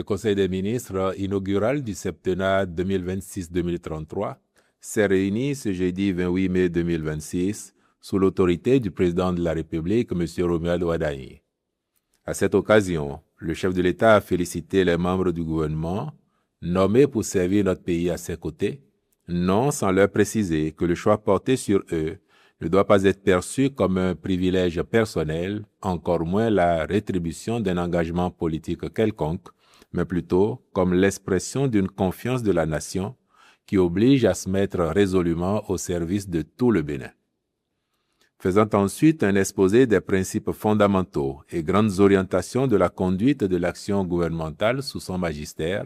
Conseil des ministres inaugural du septennat 2026-2033 s'est réuni ce jeudi 28 mai 2026 sous l'autorité du président de la République, M. Romuald Wadani. À cette occasion, le chef de l'État a félicité les membres du gouvernement nommés pour servir notre pays à ses côtés, non sans leur préciser que le choix porté sur eux ne doit pas être perçu comme un privilège personnel, encore moins la rétribution d'un engagement politique quelconque, mais plutôt comme l'expression d'une confiance de la nation qui oblige à se mettre résolument au service de tout le Bénin. Faisant ensuite un exposé des principes fondamentaux et grandes orientations de la conduite de l'action gouvernementale sous son magistère,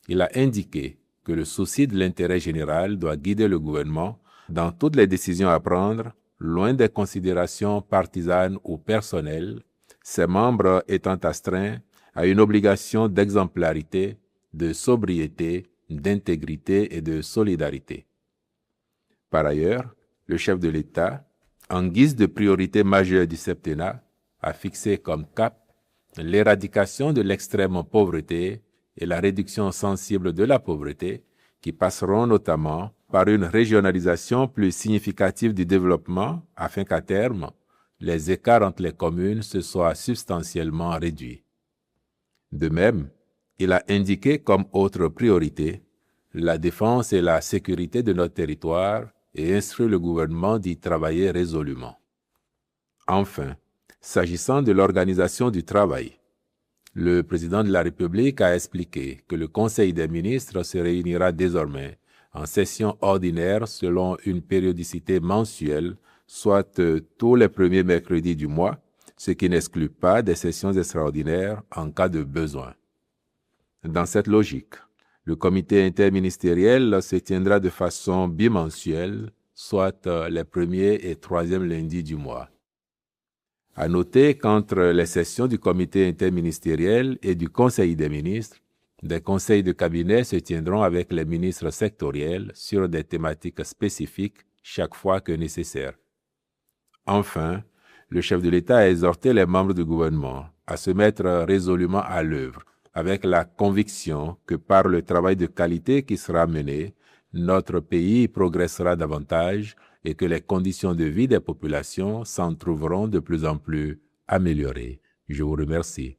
il a indiqué que le souci de l'intérêt général doit guider le gouvernement dans toutes les décisions à prendre, loin des considérations partisanes ou personnelles, ses membres étant astreints à une obligation d'exemplarité, de sobriété, d'intégrité et de solidarité. Par ailleurs, le chef de l'État, en guise de priorité majeure du septennat, a fixé comme cap l'éradication de l'extrême pauvreté et la réduction sensible de la pauvreté, qui passeront notamment par une régionalisation plus significative du développement afin qu'à terme, les écarts entre les communes se soient substantiellement réduits. De même, il a indiqué comme autre priorité la défense et la sécurité de notre territoire et instruit le gouvernement d'y travailler résolument. Enfin, s'agissant de l'organisation du travail, le président de la République a expliqué que le Conseil des ministres se réunira désormais en session ordinaire selon une périodicité mensuelle, soit tous les premiers mercredis du mois, ce qui n'exclut pas des sessions extraordinaires en cas de besoin. Dans cette logique, le comité interministériel se tiendra de façon bimensuelle, soit les premiers et troisièmes lundis du mois. À noter qu'entre les sessions du comité interministériel et du Conseil des ministres, des conseils de cabinet se tiendront avec les ministres sectoriels sur des thématiques spécifiques chaque fois que nécessaire. Enfin, le chef de l'État a exhorté les membres du gouvernement à se mettre résolument à l'œuvre, avec la conviction que par le travail de qualité qui sera mené, notre pays progressera davantage et que les conditions de vie des populations s'en trouveront de plus en plus améliorées. Je vous remercie.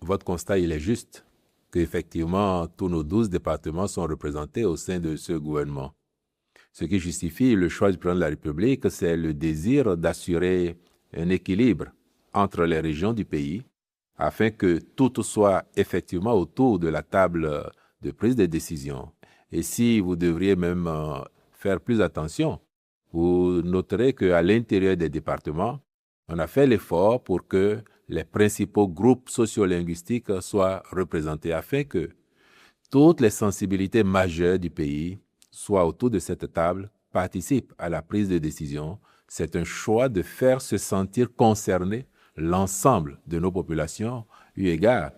Votre constat, il est juste, qu'effectivement, tous nos 12 départements sont représentés au sein de ce gouvernement. Ce qui justifie le choix du président de la République, c'est le désir d'assurer un équilibre entre les régions du pays, afin que tout soit effectivement autour de la table de prise de décision. Et si vous devriez même faire plus attention, vous noterez qu'à l'intérieur des départements, on a fait l'effort pour que les principaux groupes sociolinguistiques soient représentés afin que toutes les sensibilités majeures du pays soient autour de cette table, participent à la prise de décision. C'est un choix de faire se sentir concerné l'ensemble de nos populations, eu égard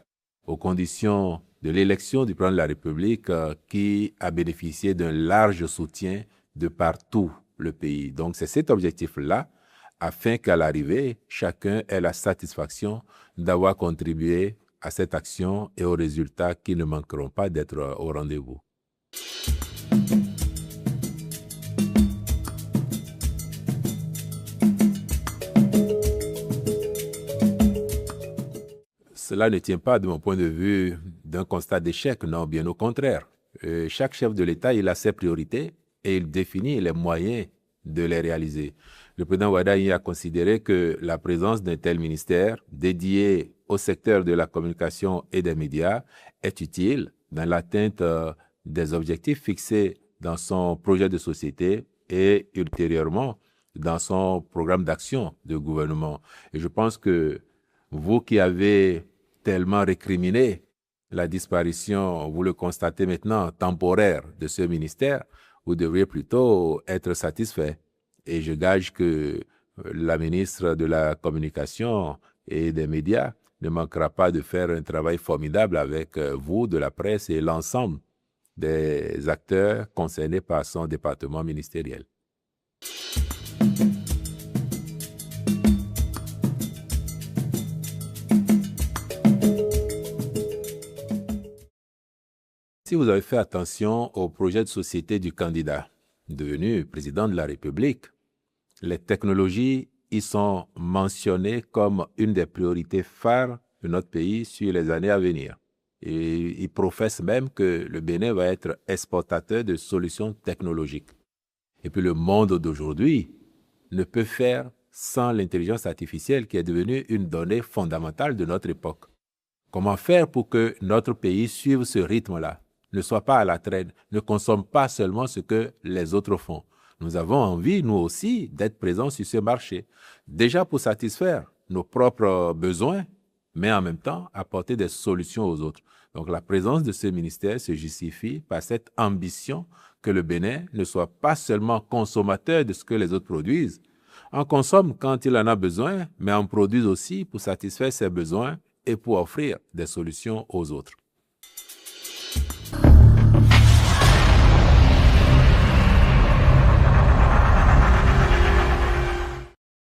aux conditions de l'élection du président de la République qui a bénéficié d'un large soutien de partout le pays. Donc c'est cet objectif-là, afin qu'à l'arrivée, chacun ait la satisfaction d'avoir contribué à cette action et aux résultats qui ne manqueront pas d'être au rendez-vous. Cela ne tient pas, de mon point de vue, d'un constat d'échec, non, bien au contraire. Chaque chef de l'État, il a ses priorités et il définit les moyens de les réaliser. Le président Wadani a considéré que la présence d'un tel ministère dédié au secteur de la communication et des médias est utile dans l'atteinte des objectifs fixés dans son projet de société et ultérieurement dans son programme d'action de gouvernement. Et je pense que vous qui avez tellement récriminé la disparition, vous le constatez maintenant, temporaire de ce ministère, vous devriez plutôt être satisfait Et je gage que la ministre de la Communication et des Médias ne manquera pas de faire un travail formidable avec vous, de la presse et l'ensemble des acteurs concernés par son département ministériel. Si vous avez fait attention au projet de société du candidat devenu président de la République, les technologies y sont mentionnées comme une des priorités phares de notre pays sur les années à venir. Et il professe même que le Bénin va être exportateur de solutions technologiques. Et puis le monde d'aujourd'hui ne peut faire sans l'intelligence artificielle qui est devenue une donnée fondamentale de notre époque. Comment faire pour que notre pays suive ce rythme-là, ne soit pas à la traîne, ne consomme pas seulement ce que les autres font. Nous avons envie, nous aussi, d'être présents sur ce marché, déjà pour satisfaire nos propres besoins, mais en même temps apporter des solutions aux autres. Donc la présence de ce ministère se justifie par cette ambition que le Bénin ne soit pas seulement consommateur de ce que les autres produisent, en consomme quand il en a besoin, mais en produise aussi pour satisfaire ses besoins et pour offrir des solutions aux autres.